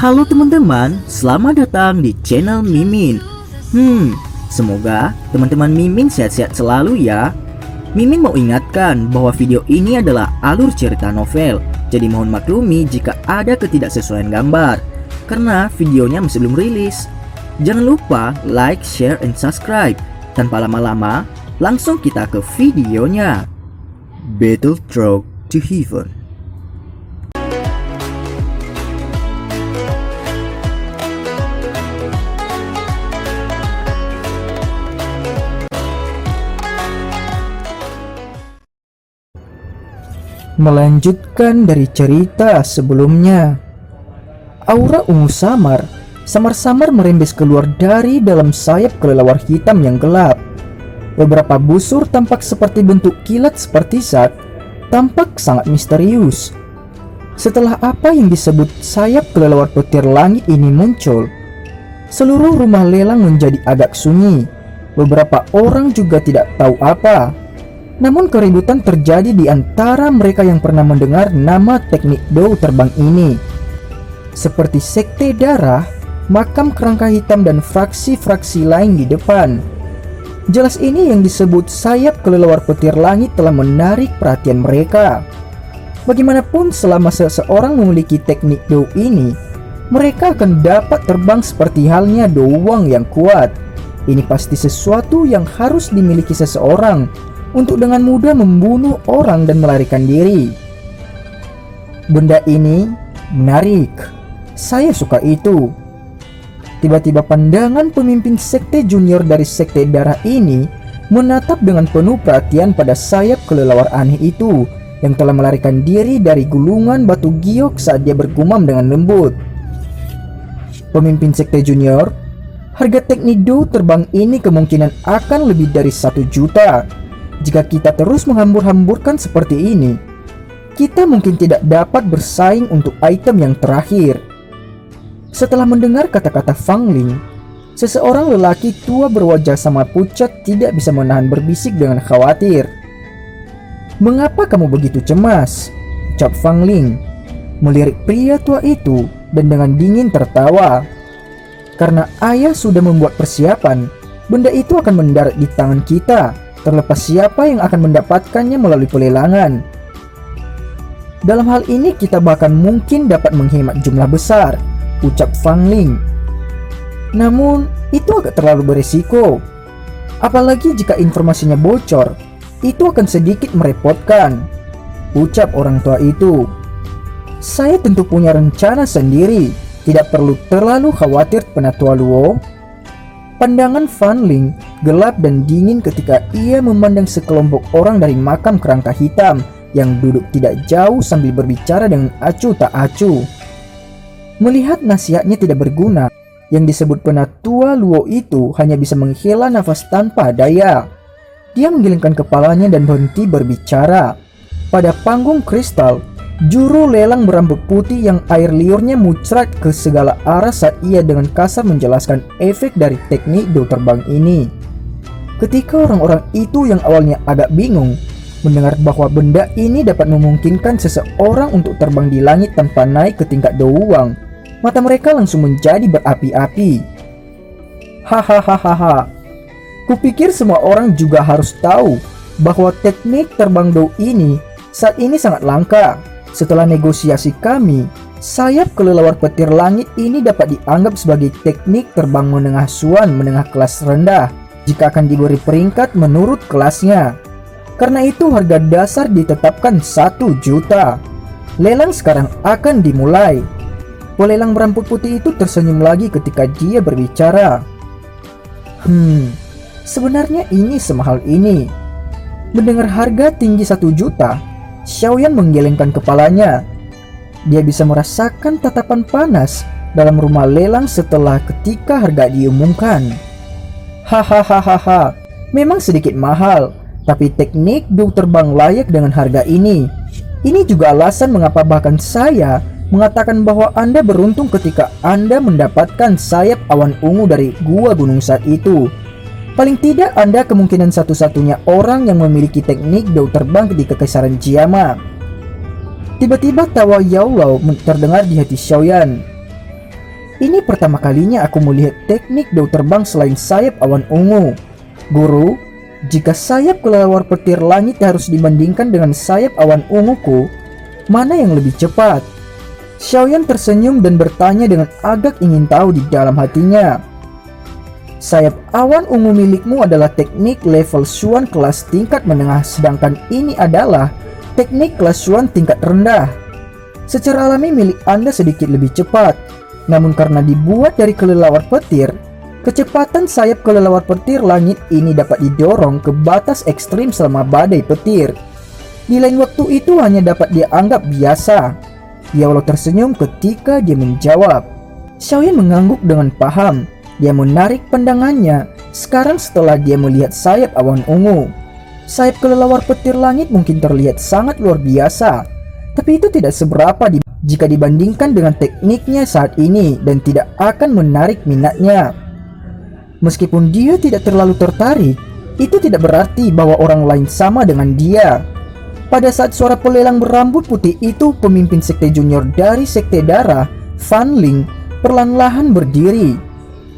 Halo teman-teman, selamat datang di channel Mimin. Semoga teman-teman Mimin sehat-sehat selalu ya. Mimin mau ingatkan bahwa video ini adalah alur cerita novel, jadi mohon maklumi jika ada ketidaksesuaian gambar, karena videonya masih belum rilis. Jangan lupa like, share, and subscribe. Tanpa lama-lama, langsung kita ke videonya. Battle Truck to Heaven. Melanjutkan dari cerita sebelumnya, aura ungu samar-samar merembes keluar dari dalam sayap kelelawar hitam yang gelap. Beberapa busur tampak seperti bentuk kilat seperti zat, tampak sangat misterius. Setelah apa yang disebut sayap kelelawar petir langit ini muncul, seluruh rumah lelang menjadi agak sunyi. Beberapa orang juga tidak tahu apa. Namun keributan terjadi di antara mereka yang pernah mendengar nama teknik dou terbang ini, seperti sekte darah, makam kerangka hitam, dan fraksi-fraksi lain di depan. Jelas ini yang disebut sayap kelelawar petir langit telah menarik perhatian mereka. Bagaimanapun selama seseorang memiliki teknik dou ini, mereka akan dapat terbang seperti halnya douang yang kuat. Ini pasti sesuatu yang harus dimiliki seseorang untuk dengan mudah membunuh orang dan melarikan diri. Benda ini menarik. Saya suka itu. Tiba-tiba pandangan pemimpin sekte junior dari sekte darah ini menatap dengan penuh perhatian pada sayap kelelawar aneh itu yang telah melarikan diri dari gulungan batu giok saat dia bergumam dengan lembut. Pemimpin sekte junior, harga teknik dou terbang ini kemungkinan akan lebih dari 1 juta. Jika kita terus menghambur-hamburkan seperti ini, kita mungkin tidak dapat bersaing untuk item yang terakhir. Setelah mendengar kata-kata Fang Ling, seseorang lelaki tua berwajah sama pucat tidak bisa menahan berbisik dengan khawatir. "Mengapa kamu begitu cemas?" ucap Fang Ling, melirik pria tua itu dan dengan dingin tertawa. "Karena ayah sudah membuat persiapan, benda itu akan mendarat di tangan kita, terlepas siapa yang akan mendapatkannya melalui pelelangan. Dalam hal ini kita bahkan mungkin dapat menghemat jumlah besar," ucap Fang Ling. "Namun itu agak terlalu berisiko. Apalagi jika informasinya bocor, itu akan sedikit merepotkan," ucap orang tua itu. "Saya tentu punya rencana sendiri, tidak perlu terlalu khawatir Penatua Luo." Pandangan Fan Ling gelap dan dingin ketika ia memandang sekelompok orang dari makam kerangka hitam yang duduk tidak jauh sambil berbicara dengan acuh tak acuh. Melihat nasihatnya tidak berguna, yang disebut Penatua Luo itu hanya bisa menghela nafas tanpa daya. Dia menggelengkan kepalanya dan berhenti berbicara. Pada panggung kristal, juru lelang berambut putih yang air liurnya muncrat ke segala arah saat ia dengan kasar menjelaskan efek dari teknik dou terbang ini. Ketika orang-orang itu yang awalnya agak bingung mendengar bahwa benda ini dapat memungkinkan seseorang untuk terbang di langit tanpa naik ke tingkat douang, mata mereka langsung menjadi berapi-api. "Hahaha, kupikir semua orang juga harus tahu bahwa teknik terbang dou ini saat ini sangat langka. Setelah negosiasi kami, sayap kelelawar petir langit ini dapat dianggap sebagai teknik terbang menengah suan menengah kelas rendah jika akan diberi peringkat menurut kelasnya. Karena itu harga dasar ditetapkan 1 juta. Lelang sekarang akan dimulai." Pelelang berambut putih itu tersenyum lagi ketika dia berbicara. Sebenarnya ini semahal ini." Mendengar harga tinggi 1 juta, Xiaoyan menggelengkan kepalanya. Dia bisa merasakan tatapan panas dalam rumah lelang setelah ketika harga diumumkan. "Hahaha, memang sedikit mahal, tapi teknik dou terbang layak dengan harga ini. Ini juga alasan mengapa bahkan saya mengatakan bahwa Anda beruntung ketika Anda mendapatkan sayap awan ungu dari gua gunung saat itu. Paling tidak Anda kemungkinan satu-satunya orang yang memiliki teknik dou terbang di Kekaisaran Jiama." Tiba-tiba tawa Yao Lao terdengar di hati Xiaoyan. Ini pertama kalinya aku melihat teknik daun terbang selain sayap awan ungu. Guru, jika sayap kelelawar petir langit harus dibandingkan dengan sayap awan unguku, mana yang lebih cepat? Xiaoyan tersenyum dan bertanya dengan agak ingin tahu di dalam hatinya. Sayap awan ungu milikmu adalah teknik level Xuan kelas tingkat menengah, sedangkan ini adalah teknik kelas Xuan tingkat rendah. Secara alami milik Anda sedikit lebih cepat, namun karena dibuat dari kelelawar petir, kecepatan sayap kelelawar petir langit ini dapat didorong ke batas ekstrim selama badai petir. Di lain waktu itu hanya dapat dianggap biasa. Yao tersenyum ketika dia menjawab. Xiaoyan mengangguk dengan paham. Dia menarik pandangannya sekarang setelah dia melihat sayap awan ungu. Sayap kelelawar petir langit mungkin terlihat sangat luar biasa, tapi itu tidak seberapa jika dibandingkan dengan tekniknya saat ini dan tidak akan menarik minatnya. Meskipun dia tidak terlalu tertarik, itu tidak berarti bahwa orang lain sama dengan dia. Pada saat suara pelelang berambut putih itu, pemimpin sekte junior dari sekte darah, Fan Ling, perlahan-lahan berdiri.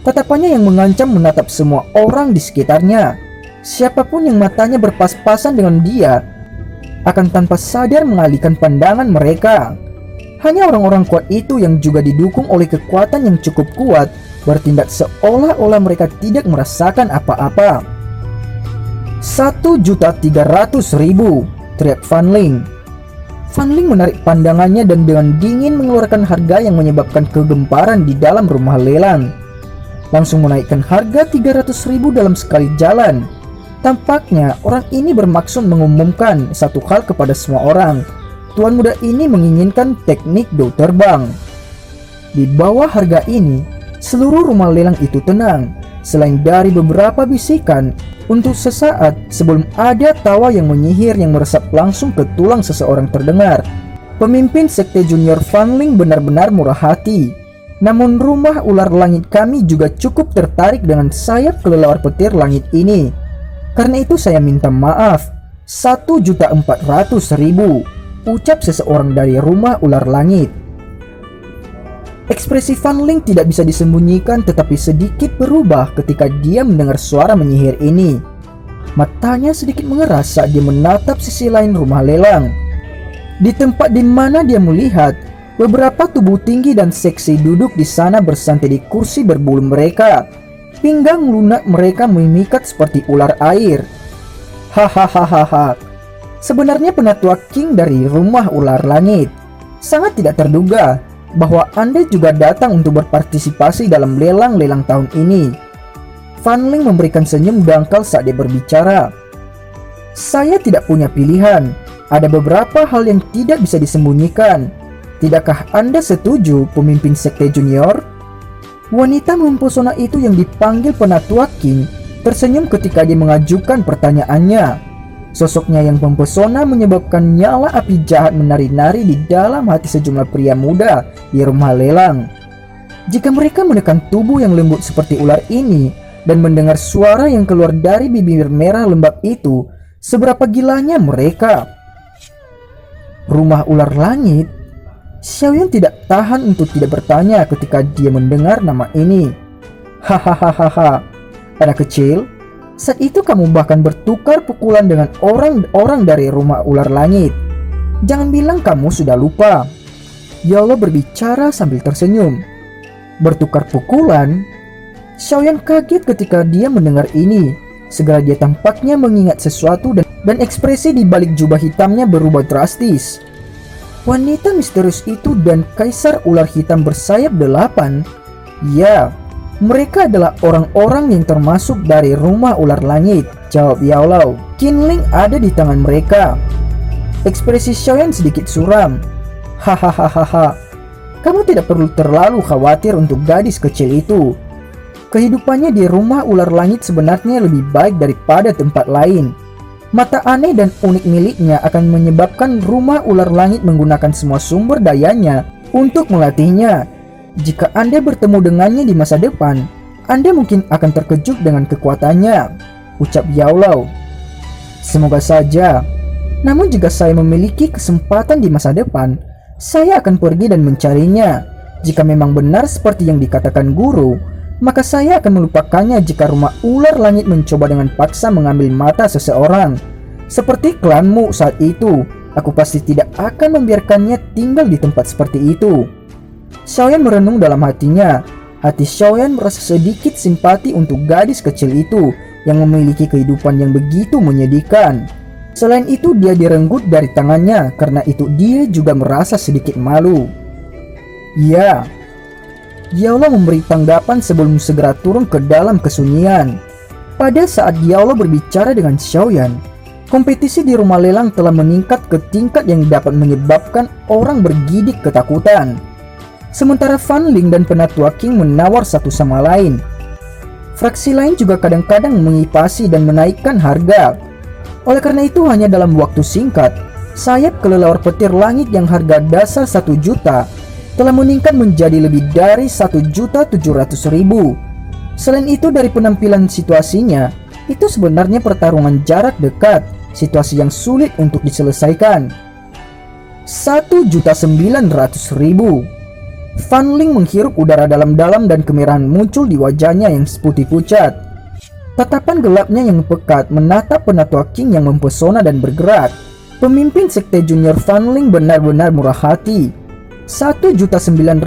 Tatapannya yang mengancam menatap semua orang di sekitarnya. Siapapun yang matanya berpas-pasan dengan dia akan tanpa sadar mengalihkan pandangan mereka. Hanya orang-orang kuat itu yang juga didukung oleh kekuatan yang cukup kuat bertindak seolah-olah mereka tidak merasakan apa-apa. 1.300.000, teriak Fan Ling. Fan Ling menarik pandangannya dan dengan dingin mengeluarkan harga yang menyebabkan kegemparan di dalam rumah lelang. Langsung menaikkan harga 300.000 dalam sekali jalan. Tampaknya orang ini bermaksud mengumumkan satu hal kepada semua orang. Tuan muda ini menginginkan teknik daun terbang. Di bawah harga ini, seluruh rumah lelang itu tenang. Selain dari beberapa bisikan, untuk sesaat sebelum ada tawa yang menyihir yang meresap langsung ke tulang seseorang terdengar. Pemimpin sekte junior Fan Ling benar-benar murah hati. Namun rumah ular langit kami juga cukup tertarik dengan sayap kelelawar petir langit ini. Karena itu saya minta maaf. 1.400.000, ucap seseorang dari rumah ular langit. Ekspresi Fan Ling tidak bisa disembunyikan tetapi sedikit berubah ketika dia mendengar suara menyihir ini. Matanya sedikit mengeras saat dia menatap sisi lain rumah lelang. Di tempat di mana dia melihat, beberapa tubuh tinggi dan seksi duduk di sana bersantai di kursi berbulu mereka. Pinggang lunak mereka memikat seperti ular air. Hahaha. Sebenarnya penatua King dari rumah ular langit. Sangat tidak terduga bahwa Anda juga datang untuk berpartisipasi dalam lelang-lelang tahun ini. Fan Ling memberikan senyum dangkal saat dia berbicara. Saya tidak punya pilihan. Ada beberapa hal yang tidak bisa disembunyikan. Tidakkah Anda setuju, pemimpin sekte junior? Wanita mempesona itu yang dipanggil penatua King tersenyum ketika dia mengajukan pertanyaannya. Sosoknya yang mempesona menyebabkan nyala api jahat menari-nari di dalam hati sejumlah pria muda di rumah lelang. Jika mereka menekan tubuh yang lembut seperti ular ini dan mendengar suara yang keluar dari bibir merah lembab itu, seberapa gilanya mereka. Rumah ular langit. Xiaoyan tidak tahan untuk tidak bertanya ketika dia mendengar nama ini. Hahaha, anak kecil, saat itu kamu bahkan bertukar pukulan dengan orang-orang dari rumah ular langit. Jangan bilang kamu sudah lupa. Yao berbicara sambil tersenyum. Bertukar pukulan? Xiaoyan kaget ketika dia mendengar ini. Segera dia tampaknya mengingat sesuatu dan ekspresi di balik jubah hitamnya berubah drastis. Wanita misterius itu dan kaisar ular hitam bersayap 8. Ya, mereka adalah orang-orang yang termasuk dari rumah ular langit, jawab Yao Lao. Qinling ada di tangan mereka. Ekspresi Xiaoyan sedikit suram. Hahaha, kamu tidak perlu terlalu khawatir untuk gadis kecil itu. Kehidupannya di rumah ular langit sebenarnya lebih baik daripada tempat lain. Mata aneh dan unik miliknya akan menyebabkan rumah ular langit menggunakan semua sumber dayanya untuk melatihnya. Jika Anda bertemu dengannya di masa depan, Anda mungkin akan terkejut dengan kekuatannya, ucap Yao Lao. Semoga saja. Namun jika saya memiliki kesempatan di masa depan, saya akan pergi dan mencarinya. Jika memang benar seperti yang dikatakan guru, maka saya akan melupakannya jika rumah ular langit mencoba dengan paksa mengambil mata seseorang. Seperti klanmu saat itu, aku pasti tidak akan membiarkannya tinggal di tempat seperti itu. Xiaoyan merenung dalam hatinya. Hati Xiaoyan merasa sedikit simpati untuk gadis kecil itu yang memiliki kehidupan yang begitu menyedihkan. Selain itu, dia direnggut dari tangannya, karena itu dia juga merasa sedikit malu. Ya, Diallo memberi tanggapan sebelum segera turun ke dalam kesunyian. Pada saat Diallo berbicara dengan Xiaoyan, kompetisi di rumah lelang telah meningkat ke tingkat yang dapat menyebabkan orang bergidik ketakutan. Sementara Fan Ling dan Penatua King menawar satu sama lain. Fraksi lain juga kadang-kadang mengipasi dan menaikkan harga. Oleh karena itu, hanya dalam waktu singkat, sayap kelelawar petir langit yang harga dasar 1 juta telah meningkat menjadi lebih dari 1.700.000. Selain itu, dari penampilan situasinya, itu sebenarnya pertarungan jarak dekat, situasi yang sulit untuk diselesaikan. 1.900.000. Fan Ling menghirup udara dalam-dalam dan kemerahan muncul di wajahnya yang seputih pucat. Tatapan gelapnya yang pekat menatap Penatua King yang mempesona dan bergerak. Pemimpin sekte junior Fan Ling benar-benar murah hati. 1.900.000.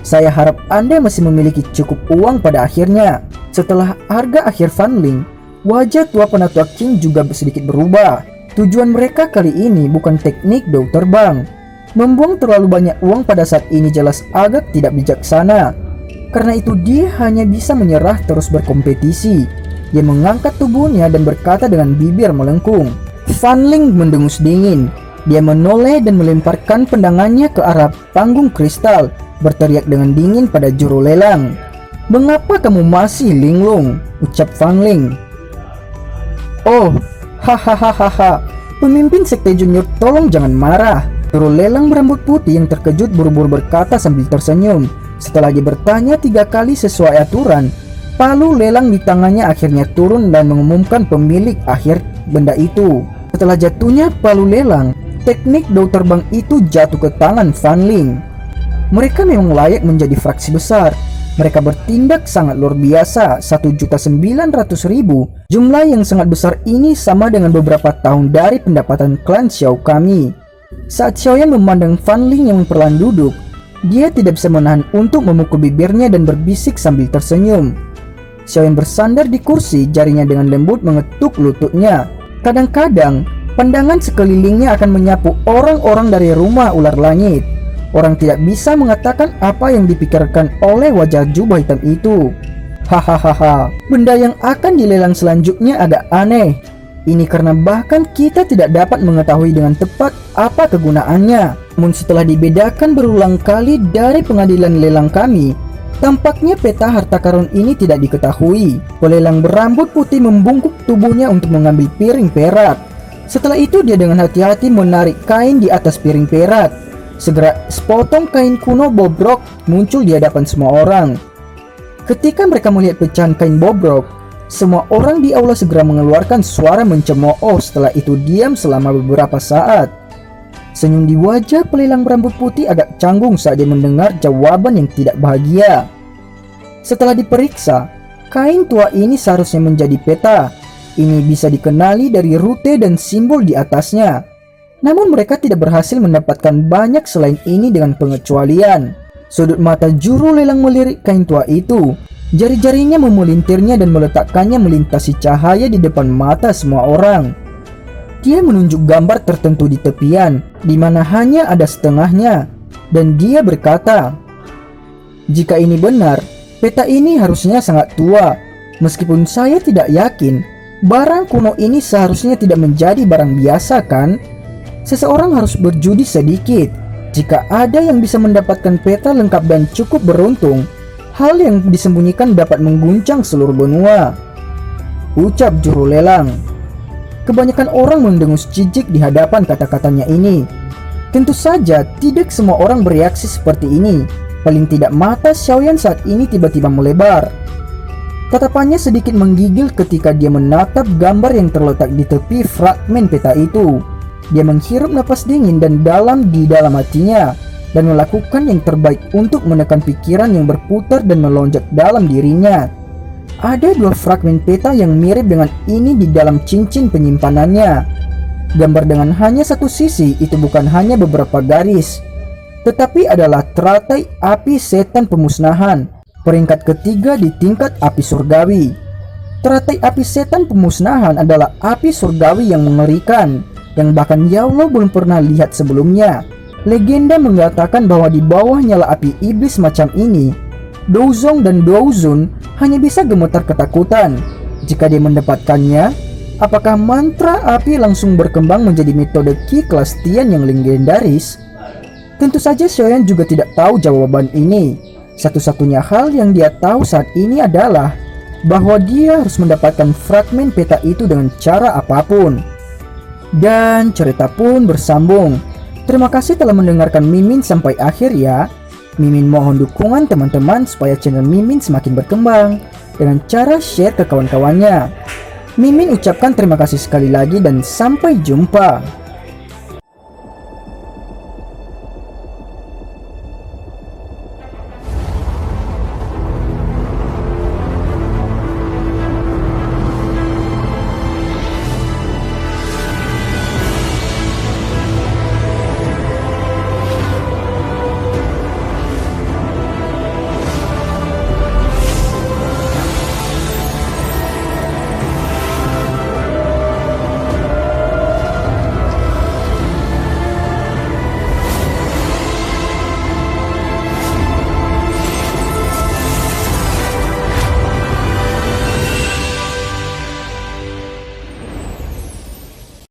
Saya harap Anda masih memiliki cukup uang pada akhirnya. Setelah harga akhir Fan Ling, wajah tua Penatua King juga sedikit berubah. Tujuan mereka kali ini bukan teknik daun terbang. Membuang terlalu banyak uang pada saat ini jelas agak tidak bijaksana. Karena itu dia hanya bisa menyerah terus berkompetisi. Dia mengangkat tubuhnya dan berkata dengan bibir melengkung. Fan Ling mendengus dingin. Dia menoleh dan melemparkan pandangannya ke arah panggung kristal, berteriak dengan dingin pada juru lelang. "Mengapa kamu masih linglung?" ucap Fan Ling. "Oh, hahaha. Pemimpin sekte junior, tolong jangan marah." Juru lelang berambut putih yang terkejut buru-buru berkata sambil tersenyum. Setelah dia bertanya 3 kali sesuai aturan, palu lelang di tangannya akhirnya turun dan mengumumkan pemilik akhir benda itu. Setelah jatuhnya palu lelang, teknik daun terbang itu jatuh ke tangan Fan Ling. Mereka memang layak menjadi fraksi besar. Mereka bertindak sangat luar biasa. 1.900.000. Jumlah yang sangat besar ini sama dengan beberapa tahun dari pendapatan klan Xiao kami. Saat Xiaoyan memandang Fan Ling yang perlahan duduk, dia tidak bisa menahan untuk memukul bibirnya dan berbisik sambil tersenyum. Xiaoyan bersandar di kursi, jarinya dengan lembut mengetuk lututnya. Kadang-kadang, pandangan sekelilingnya akan menyapu orang-orang dari rumah ular langit. Orang tidak bisa mengatakan apa yang dipikirkan oleh wajah jubah hitam itu. Hahaha, benda yang akan dilelang selanjutnya agak aneh. Ini karena bahkan kita tidak dapat mengetahui dengan tepat apa kegunaannya. Namun setelah dibedakan berulang kali dari pengadilan lelang kami, tampaknya peta harta karun ini tidak diketahui. Pelelang berambut putih membungkuk tubuhnya untuk mengambil piring perak. Setelah itu dia dengan hati-hati menarik kain di atas piring perak. Segera sepotong kain kuno bobrok muncul di hadapan semua orang. Ketika mereka melihat pecahan kain bobrok, semua orang di aula segera mengeluarkan suara mencemooh. Setelah itu diam selama beberapa saat. Senyum di wajah pelelang berambut putih agak canggung saat dia mendengar jawaban yang tidak bahagia. Setelah diperiksa, kain tua ini seharusnya menjadi peta. Ini bisa dikenali dari rute dan simbol di atasnya. Namun mereka tidak berhasil mendapatkan banyak selain ini dengan pengecualian. Sudut mata juru lelang melirik kain tua itu. Jari-jarinya memelintirnya dan meletakkannya melintasi cahaya di depan mata semua orang. Dia menunjuk gambar tertentu di tepian, di mana hanya ada setengahnya. Dan dia berkata, "Jika ini benar, peta ini harusnya sangat tua. Meskipun saya tidak yakin, barang kuno ini seharusnya tidak menjadi barang biasa kan? Seseorang harus berjudi sedikit. Jika ada yang bisa mendapatkan peta lengkap dan cukup beruntung, hal yang disembunyikan dapat mengguncang seluruh benua," ucap juru lelang. Kebanyakan orang mendengus jijik di hadapan kata-katanya ini. Tentu saja tidak semua orang bereaksi seperti ini. Paling tidak mata Xiaoyan saat ini tiba-tiba melebar. Tatapannya sedikit menggigil ketika dia menatap gambar yang terletak di tepi fragmen peta itu. Dia menghirup napas dingin dan dalam di dalam hatinya. dan melakukan yang terbaik untuk menekan pikiran yang berputar dan melonjak dalam dirinya. Ada 2 fragmen peta yang mirip dengan ini di dalam cincin penyimpanannya. Gambar dengan hanya satu sisi itu bukan hanya beberapa garis, tetapi adalah teratai api setan pemusnahan, peringkat ketiga di tingkat api surgawi. Teratai api setan pemusnahan adalah api surgawi yang mengerikan, yang bahkan Yaulo belum pernah lihat sebelumnya. Legenda mengatakan bahwa di bawah nyala api iblis macam ini, Douzong dan Douzun hanya bisa gemetar ketakutan. Jika dia mendapatkannya, apakah mantra api langsung berkembang menjadi metode Ki kelas Tian yang legendaris? Tentu saja Xiaoyan juga tidak tahu jawaban ini. Satu-satunya hal yang dia tahu saat ini adalah bahwa dia harus mendapatkan fragmen peta itu dengan cara apapun. Dan cerita pun bersambung. Terima kasih telah mendengarkan Mimin sampai akhir ya. Mimin mohon dukungan teman-teman supaya channel Mimin semakin berkembang dengan cara share ke kawan-kawannya. Mimin ucapkan terima kasih sekali lagi dan sampai jumpa.